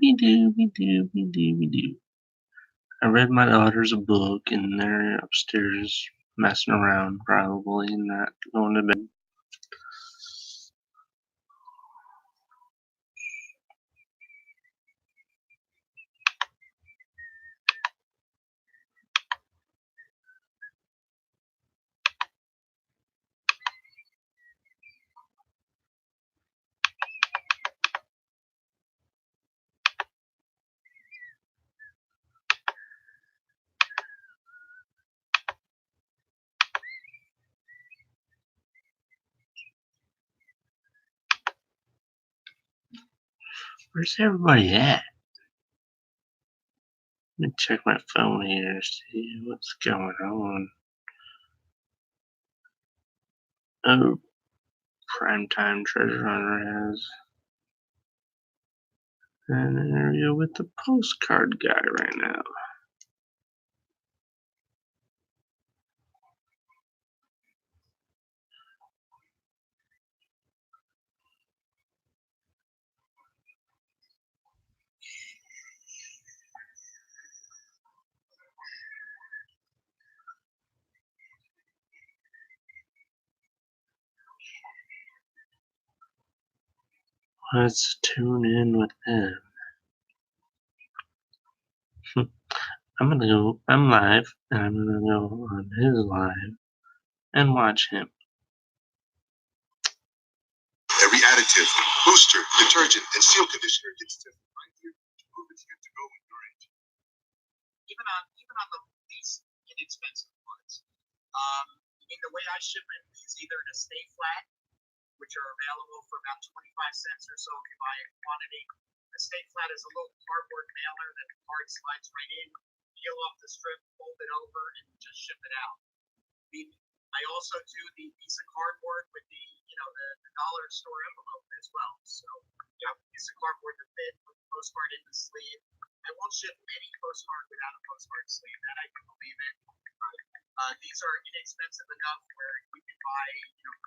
Dooby dooby dooby dooby doo. I read my daughters a book and they're upstairs messing around, probably not going to bed. Where's everybody at? Let me check my phone here, see what's going on. Oh, Primetime Treasure Hunter has an interview with the postcard guy right now. Let's tune in with him. I'm live, and I'm gonna go on his live and watch him. Every additive, booster, detergent, and seal conditioner gets tested right here to prove it's good to go with your engine. Even on the least inexpensive ones. The way I ship it is either to Stay Flat, which are available for about 25 cents or so if you buy a quantity. The Stay Flat is a little cardboard mailer that the card slides right in, peel off the strip, fold it over, and just ship it out. I also do the piece of cardboard with the dollar store envelope as well. So you have a piece of cardboard to fit with the postcard in the sleeve. I won't ship any postcard without a postcard sleeve. That I can believe it. These are inexpensive enough where you can buy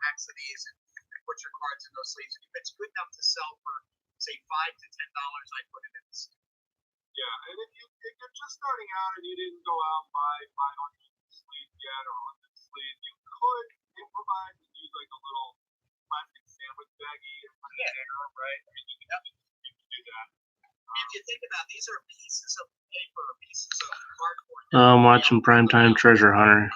packs of these and put your cards in those sleeves. If it's good enough to sell for say $5 to $10, I put it in the sleeve. Yeah, and if you're just starting out and you didn't go out and buy on the sleeve yet or on the sleeve, you could improvise and use like a little plastic sandwich baggie and put it there, right? I mean, you can do that. If you think about it, these are pieces of paper, pieces of cardboard. I'm watching Primetime Treasure Hunter.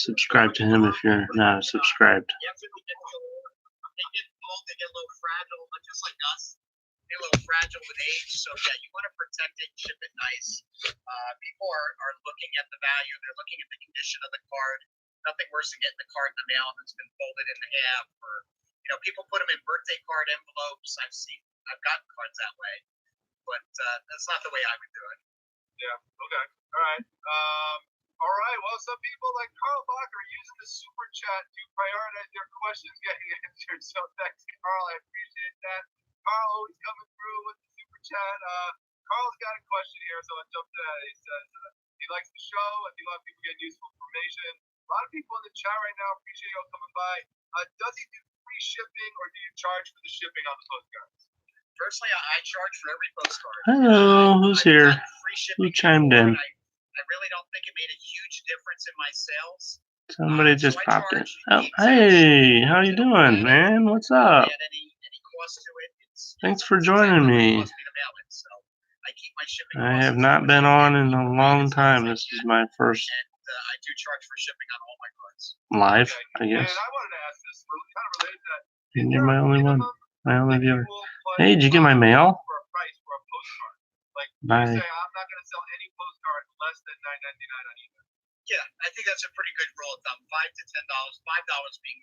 Subscribe to him if you're not subscribed. They get old, they get a little fragile, just like us. They're a little fragile with age, so yeah, you want to protect it, ship it nice. People are looking at the value, they're looking at the condition of the card. Nothing worse than getting the card in the mail that's been folded in half, or people put them in birthday card envelopes. I've gotten cards that way, but that's not the way I would do it. Yeah. Okay. All right. All right. Well, some people like Carl Bach are using the super chat to prioritize their questions getting answered. So thanks, Carl. I appreciate that. Carl always coming through with the super chat. Carl's got a question here, so I'll jump to that. He says he likes the show and he loves people getting useful information. A lot of people in the chat right now appreciate you coming by. Does he do free shipping or do you charge for the shipping on the postcards? Personally, I charge for every postcard. Hello, who's here? Who chimed in? I really don't think it made a huge difference in my sales. Somebody just popped in. Oh, hey, how you doing, man? What's up? Thanks for joining me. I have not been on in a long time. This is my first I do charge for shipping on all my cards. Live, I guess. And I wanted to ask this, kind of related to that. You're my only one. My only viewer. Hey, did you get my mail? For a price for a postcard. Like, Bye. you say, I'm not going to sell any postcard less than $9.99 on eBay. Yeah, I think that's a pretty good rule of thumb. $5 to $10, $5 being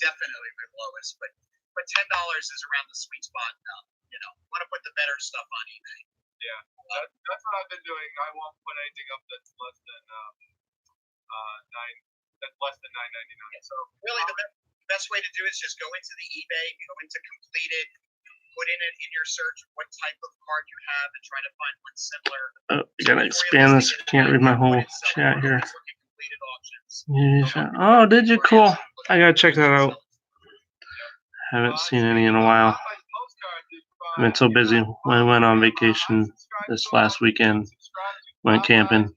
definitely the lowest, but $10 is around the sweet spot. Want to put the better stuff on eBay. Yeah, that's what I've been doing. I won't put anything up that's less than $9.99. So really, the best way to do it is just go into the eBay, go into completed, put in your search what type of card you have, and try to find one similar. Oh, you gotta expand this. I can't read my whole chat here. Yeah. Oh, did you? Cool. I gotta check that out. Haven't seen any in a while. I've been so busy. When I went on vacation this last weekend, went camping.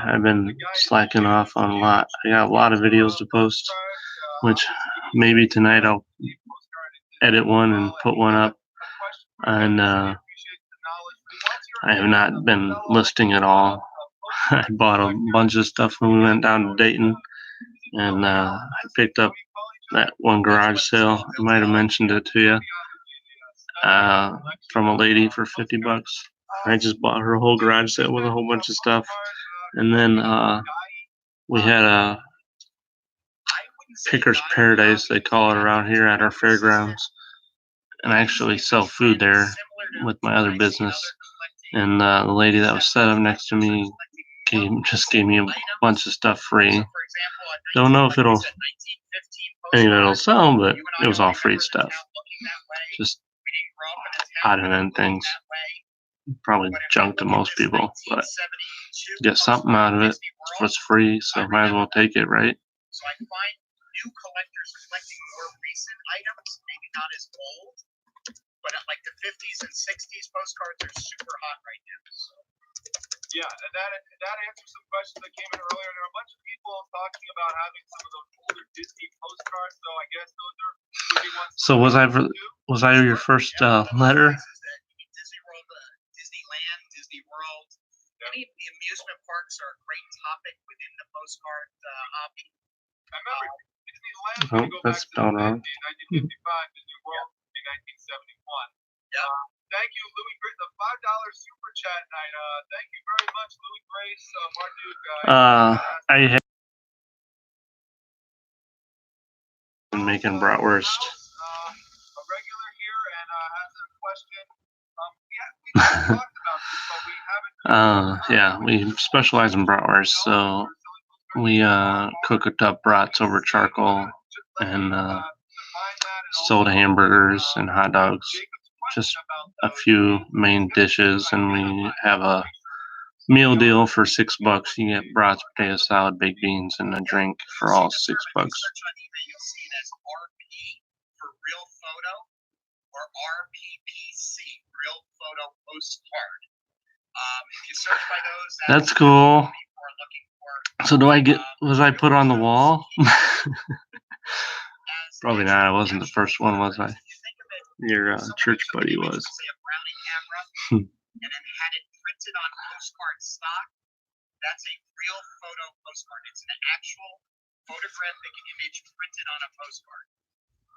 I've been slacking off on a lot. I got a lot of videos to post, which maybe tonight I'll edit one and put one up. And I have not been listing at all. I bought a bunch of stuff when we went down to Dayton, and I picked up that one garage sale. I might have mentioned it to you, from a lady for $50. I just bought her a whole garage sale with a whole bunch of stuff, and then we had a Picker's Paradise, they call it around here, at our fairgrounds, and I actually sell food there with my other business. And the lady that was set up next to me just gave me a bunch of stuff free. Don't know if any of it'll sell, but it was all free stuff. Just odd and end things. Probably junk to most people, but get something out of it. It's free, so might as well take it, right? So I find new collectors collecting more recent items, maybe not as old, but at like the 50s and 60s postcards are super hot right now. So. Yeah, and that answers some questions that came in earlier. There are a bunch of people talking about having some of those older Disney postcards, so I guess those are maybe ones. So was I your first letter? Disney World, Disneyland, Disney World. Any of the amusement parks are a great topic within the postcard hobby. I remember Disneyland. Oh, that's spelled wrong. 1955, Disney World, 1971. Yeah. Thank you, Louis Grace, the $5 super chat night. Thank you very much, Louis Grace, Marduk. I have been making bratwurst. A regular here and has a question. We talked about this, but we haven't. Yeah, we specialize in bratwurst, so we cooked up brats over charcoal and sold hamburgers and hot dogs. Just a few main dishes, and we have a meal deal for $6. You get brats, potato salad, baked beans, and a drink for all $6. That's cool. So was I put on the wall? Probably not. I wasn't the first one, was I? Your church buddy was. And then had it printed on postcard stock. That's a real photo postcard. It's an actual photographic image printed on a postcard.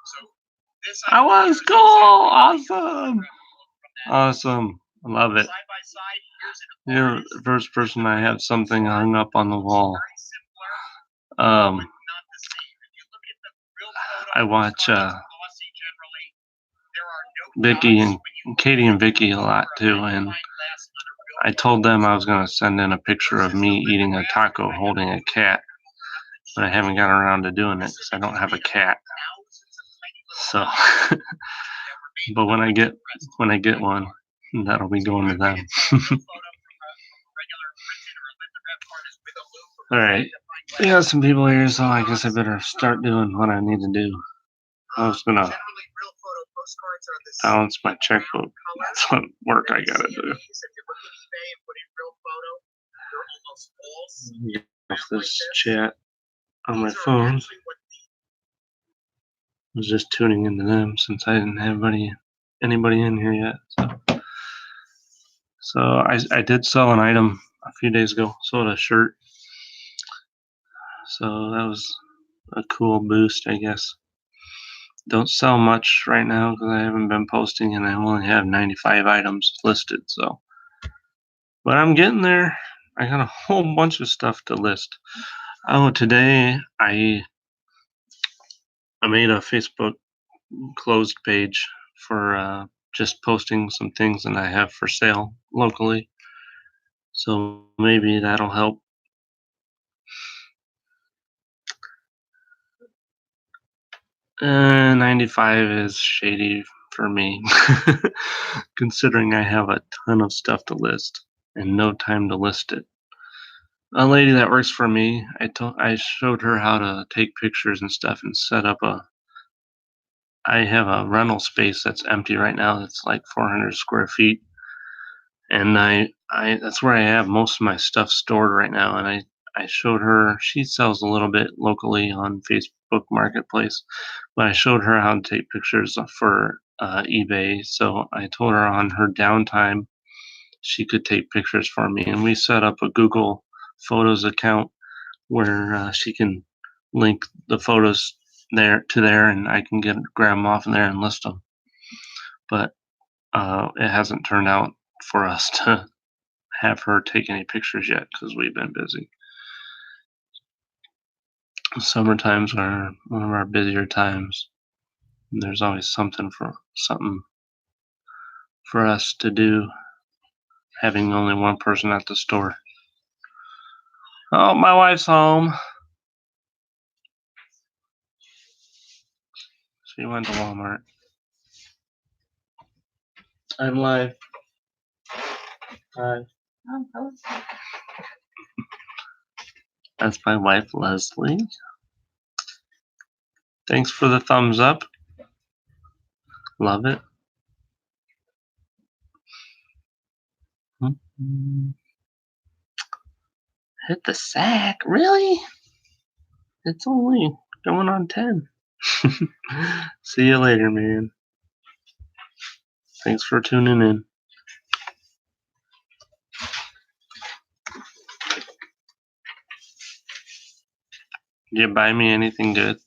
So this that was cool. Awesome. I love it. You're the first person I have something hung up on the wall. I watch Katie and Vicky a lot too, and I told them I was going to send in a picture of me eating a taco holding a cat, but I haven't gotten around to doing it because I don't have a cat. So, but when I get one, that'll be going to them. All right, we got some people here, so I guess I better start doing what I need to do. I was gonna balance my checkbook. That's what work I gotta do. Get off this chat on my phone. I was just tuning into them since I didn't have anybody in here yet. So I did sell an item a few days ago. Sold a shirt. So that was a cool boost, I guess. Don't sell much right now because I haven't been posting and I only have 95 items listed. So, but I'm getting there. I got a whole bunch of stuff to list. Oh, today I made a Facebook closed page for just posting some things that I have for sale locally. So maybe that'll help. 95 is shady for me, considering I have a ton of stuff to list and no time to list it. A lady that works for me, I showed her how to take pictures and stuff and set up I have a rental space that's empty right now. That's like 400 square feet, and I that's where I have most of my stuff stored right now. And I showed her. She sells a little bit locally on Facebook Marketplace, but I showed her how to take pictures for eBay. So I told her on her downtime she could take pictures for me, and we set up a Google Photos account where she can link the photos there, and I can grab them off in there and list them. But it hasn't turned out for us to have her take any pictures yet because we've been busy. Summer times are one of our busier times. There's always something for us to do, having only one person at the store. Oh, my wife's home. She went to Walmart. I'm live. Hi. That's my wife, Leslie. Thanks for the thumbs up. Love it. Hit the sack? Really? It's only going on 10. See you later, man. Thanks for tuning in. Did you buy me anything good?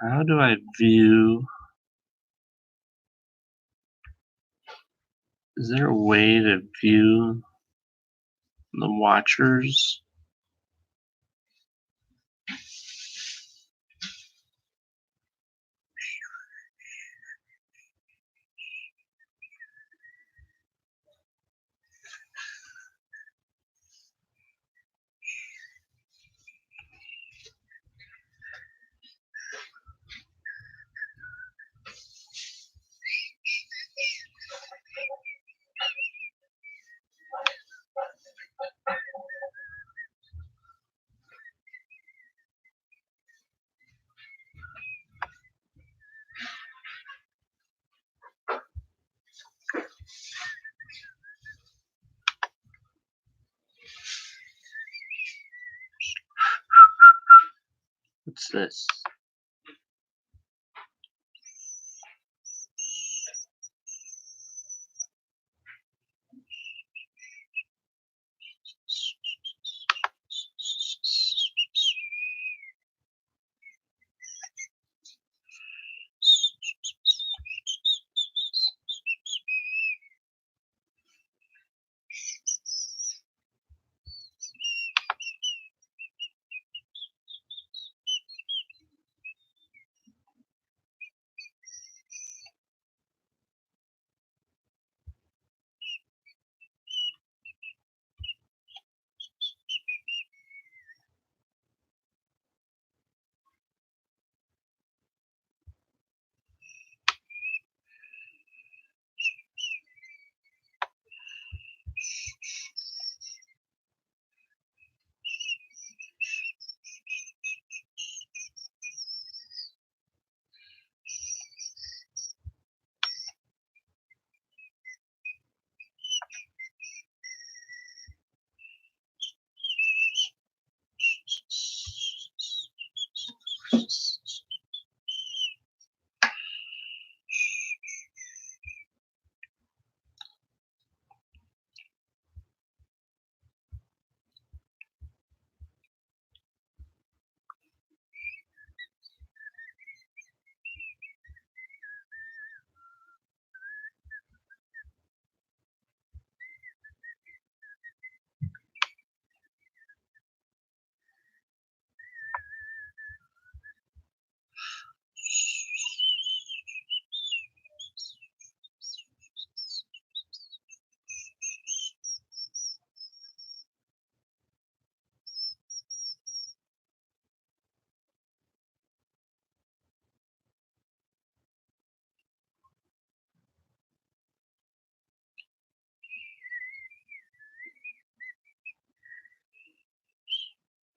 How do I view? Is there a way to view the watchers? What's this?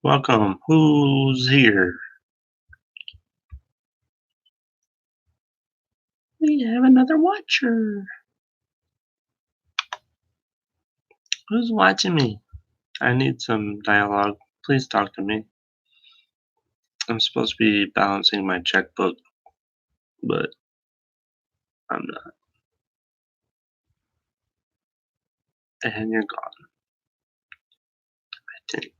Welcome. Who's here? We have another watcher. Who's watching me? I need some dialogue. Please talk to me. I'm supposed to be balancing my checkbook, but I'm not. And you're gone, I think.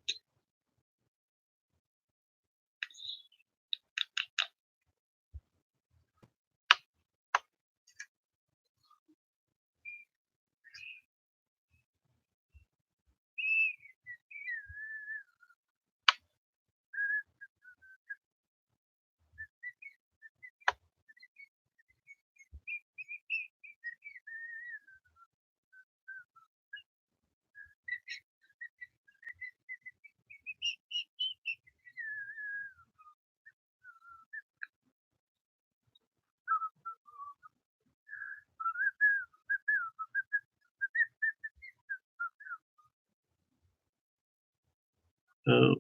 Oh,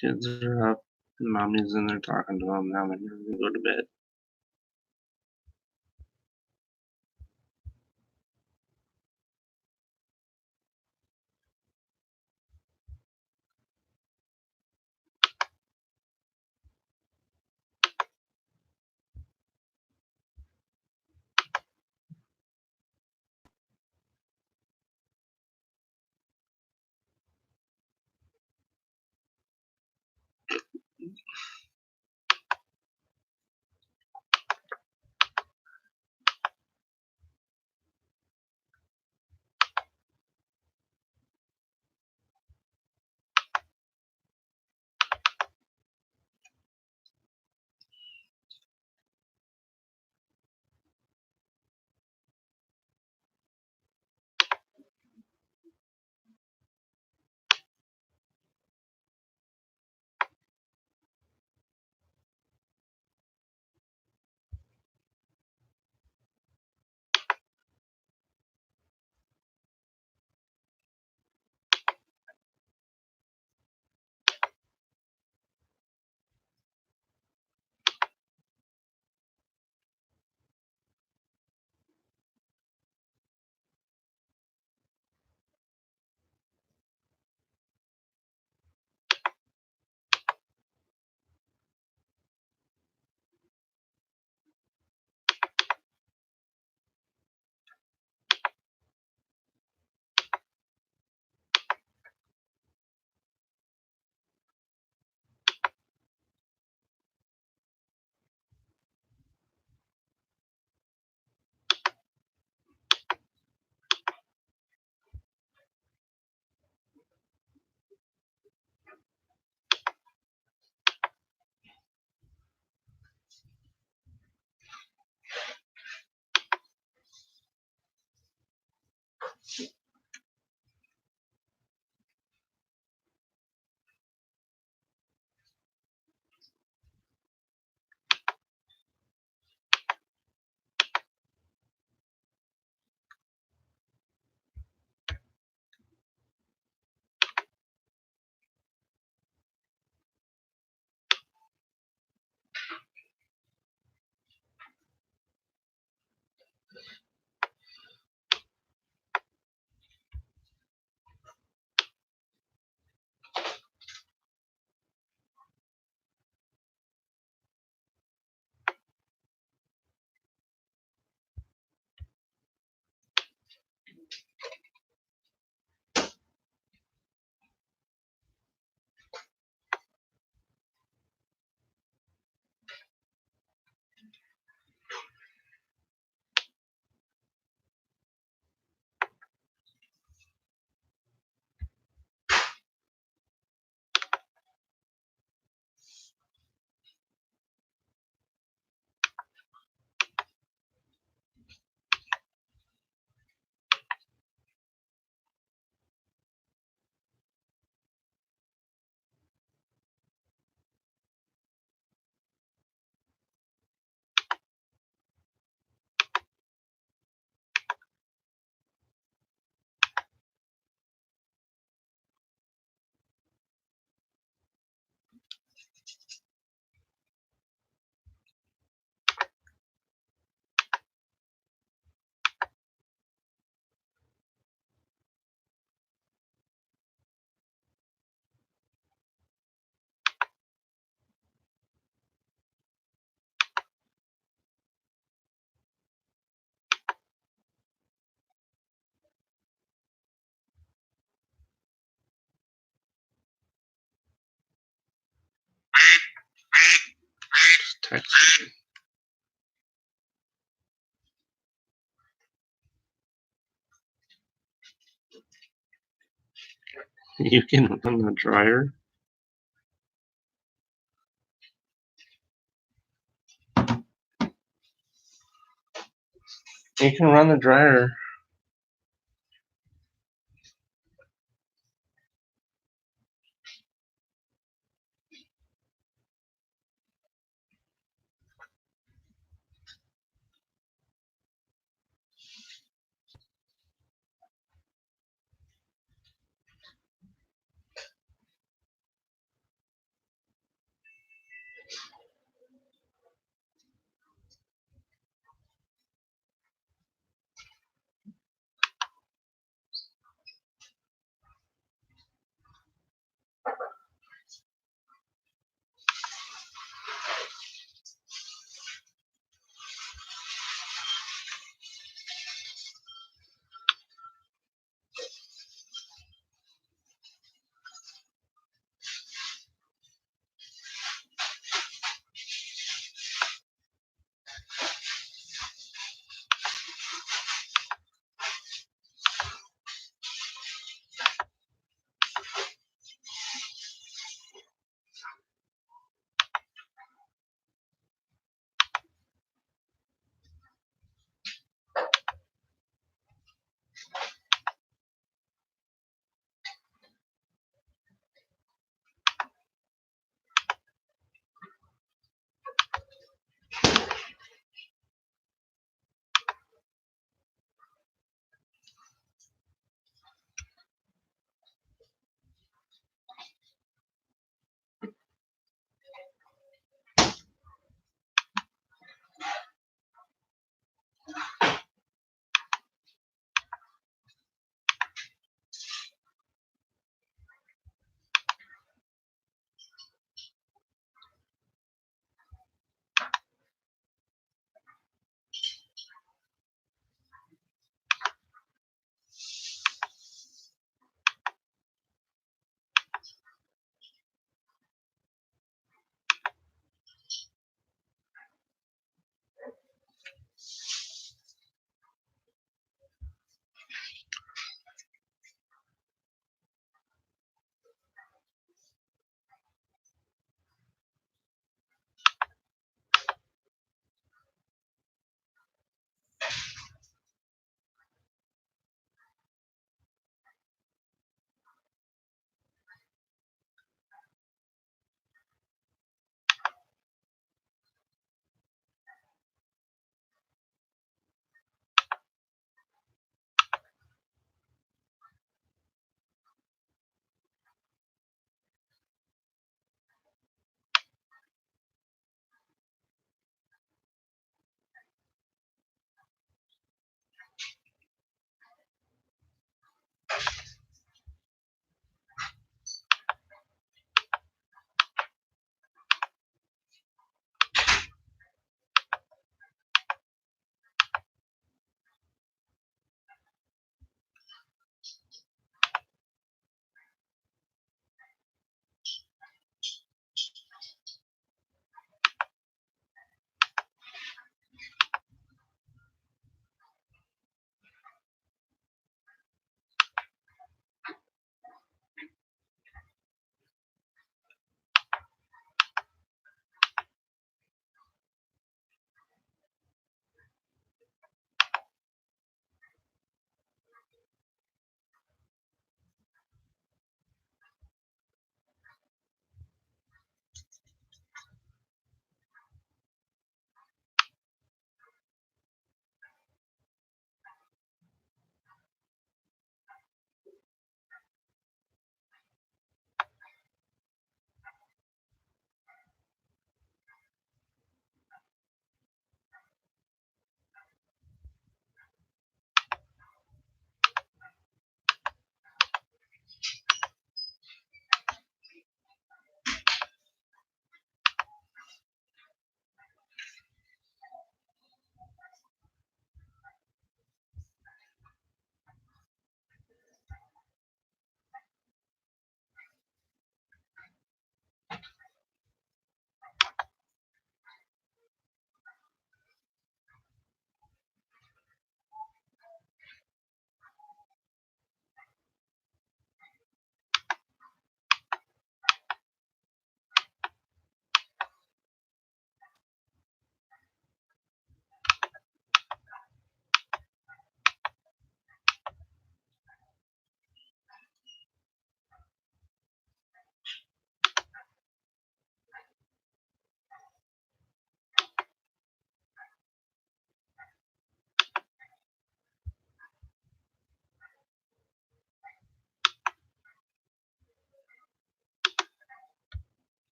kids are up. Mommy's in there talking to them. Now they're gonna go to bed. Nickax. You can run the dryer. You can run the dryer.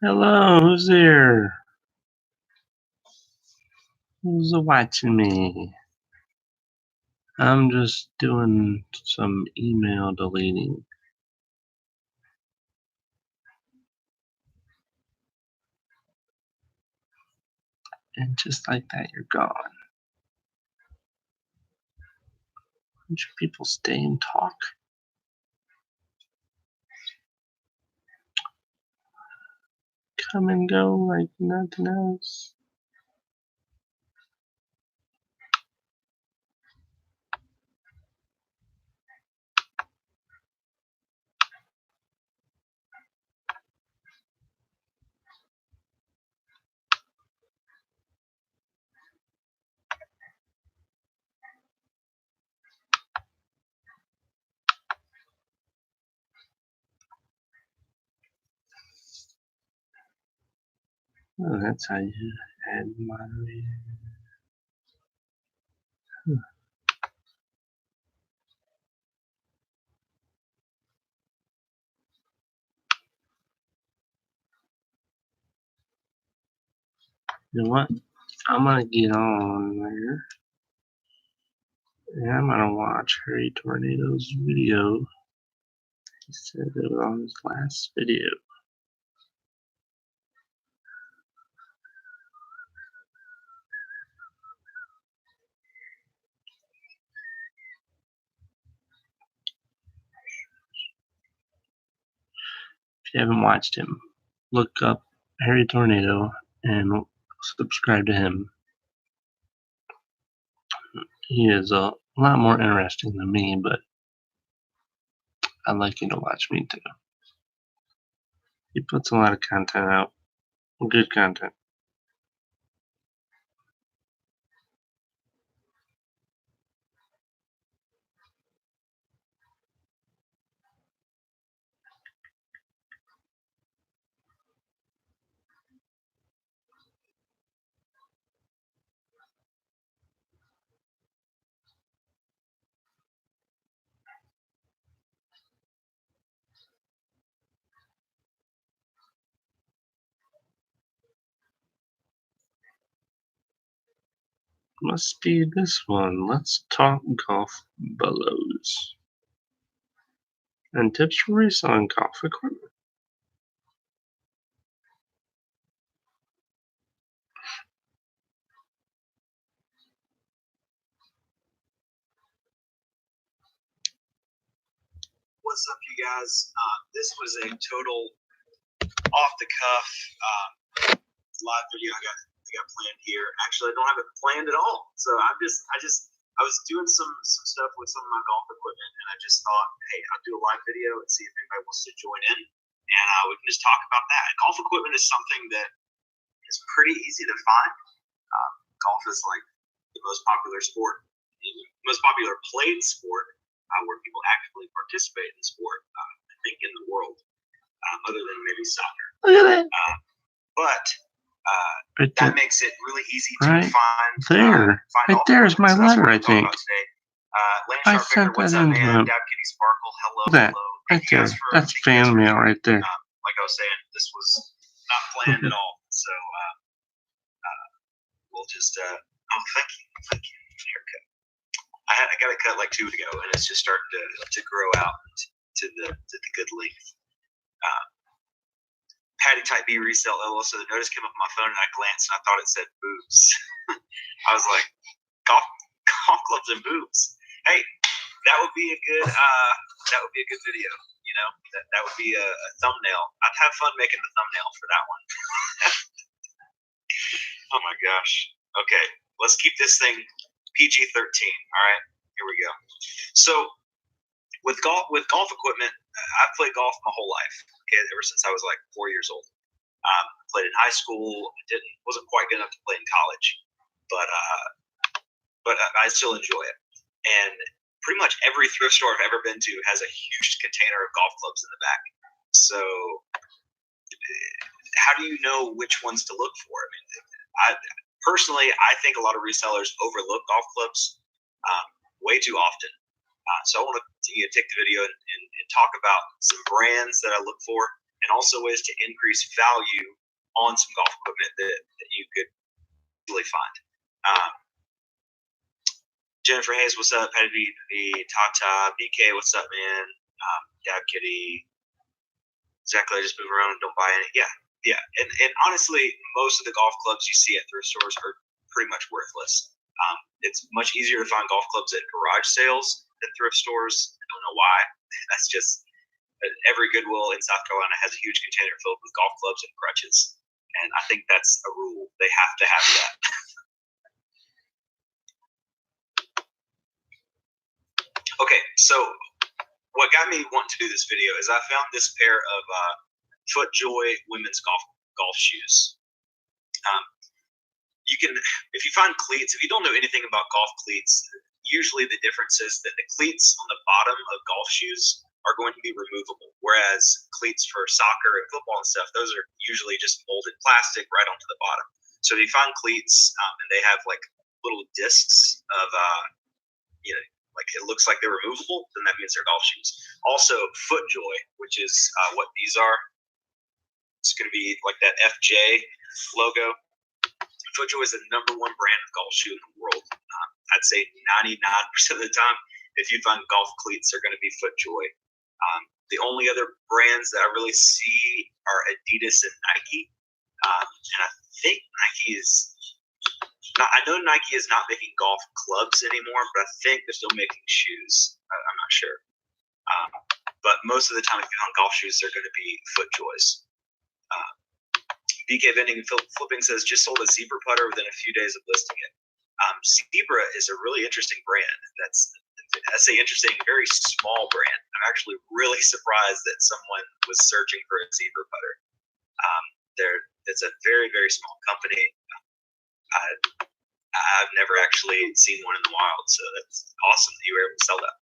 Hello, who's there? Who's watching me? I'm just doing some email deleting. And just like that, you're gone. Don't you people stay and talk? Come and go like nothing else. Oh, that's how you add moderator. You know what? I'm gonna get on there and I'm gonna watch Harry Tornado's video. He said it was on his last video. If you haven't watched him, look up Harry Tornado and subscribe to him. He is a lot more interesting than me, but I'd like you to watch me too. He puts a lot of content out, good content. Must be this one. Let's talk golf bellows. And tips for reselling golf equipment. What's up, you guys? This was a total off the cuff live video I got planned here. Actually, I don't have it planned at all. So I was doing some stuff with some of my golf equipment, and I just thought, hey, I'll do a live video and see if anybody wants to join in, and we can just talk about that. Golf equipment is something that is pretty easy to find. Golf is like the most popular sport, most popular played sport, where people actively participate in the sport, I think, in the world, other than maybe soccer. Look at that. But Right that there. makes it really easy to Right find. there. Find Right all there the is my equipment. So that's letter, what I we're talking think. about today. Lane I Sharp Baker, sent what's that up, into man? him. Dab Kitty Sparkle, hello, Look at that. hello. Right Thank you there. guys for That's fan mail right there. like I was saying, this was not planned at all. So we'll just thank you. Haircut. I got it cut like 2 weeks ago, and it's just starting to grow out to the good length. Patty Type B resale LL. So the notice came up on my phone, and I glanced, and I thought it said boobs. I was like, golf clubs and boobs. Hey, that would be a good video. You know, that would be a thumbnail. I'd have fun making the thumbnail for that one. Oh my gosh. Okay, let's keep this thing PG-13. All right, here we go. So with golf equipment, I've played golf my whole life. Okay, ever since I was like 4 years old. Played in high school. Wasn't quite good enough to play in college, but I still enjoy it. And pretty much every thrift store I've ever been to has a huge container of golf clubs in the back. So how do you know which ones to look for? I mean, personally, I think a lot of resellers overlook golf clubs way too often. So I want to take the video and talk about some brands that I look for, and also ways to increase value on some golf equipment that you could easily find. Jennifer Hayes, what's up? Patty B, Tata, BK, what's up, man? Dab Kitty, exactly. I just move around and don't buy any. Yeah. And honestly, most of the golf clubs you see at thrift stores are pretty much worthless. It's much easier to find golf clubs at garage sales than thrift stores. I don't know why. That's just every Goodwill in South Carolina has a huge container filled with golf clubs and crutches, and I think that's a rule. They have to have that. Okay, so what got me wanting to do this video is I found this pair of FootJoy women's golf shoes. You can, if you find cleats, if you don't know anything about golf cleats, usually the difference is that the cleats on the bottom of golf shoes are going to be removable, whereas cleats for soccer and football and stuff, those are usually just molded plastic right onto the bottom. So if you find cleats and they have like little discs of, like it looks like they're removable, then that means they're golf shoes. Also, FootJoy, which is what these are. It's going to be like that FJ logo. FootJoy is the #1 brand of golf shoe in the world. I'd say 99% of the time, if you find golf cleats, they're going to be FootJoy. The only other brands that I really see are Adidas and Nike. And I think Nike is not, I know Nike is not making golf clubs anymore, but I think they're still making shoes. I'm not sure. But most of the time, if you find golf shoes, they're going to be FootJoys. BK Vending and Flipping says, just sold a Zebra putter within a few days of listing it. Zebra is a really interesting brand. I say interesting, very small brand. I'm actually really surprised that someone was searching for a Zebra putter. It's a very, very small company. I've never actually seen one in the wild, so that's awesome that you were able to sell that.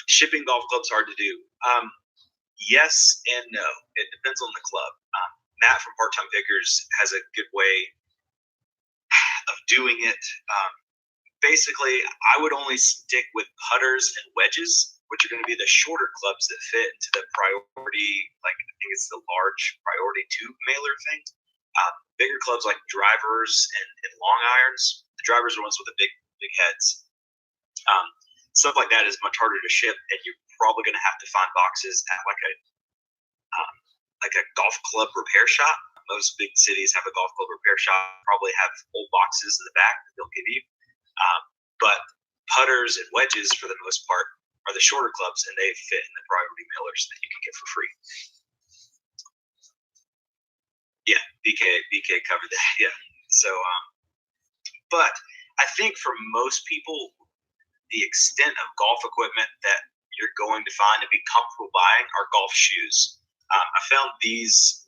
Shipping golf clubs hard to do. Yes and no. It depends on the club. Matt from Part Time Pickers has a good way of doing it. Basically, I would only stick with putters and wedges, which are going to be the shorter clubs that fit into the priority, like I think it's the large priority 2 mailer thing. Bigger clubs like drivers and long irons. The drivers are ones with the big heads. Stuff like that is much harder to ship, and you're probably going to have to find boxes at like a golf club repair shop. Most big cities have a golf club repair shop, probably have old boxes in the back that they'll give you. But putters and wedges, for the most part, are the shorter clubs, and they fit in the priority mailers that you can get for free. Yeah, BK covered that. Yeah. So, but I think for most people, the extent of golf equipment that you're going to find and be comfortable buying are golf shoes. I found these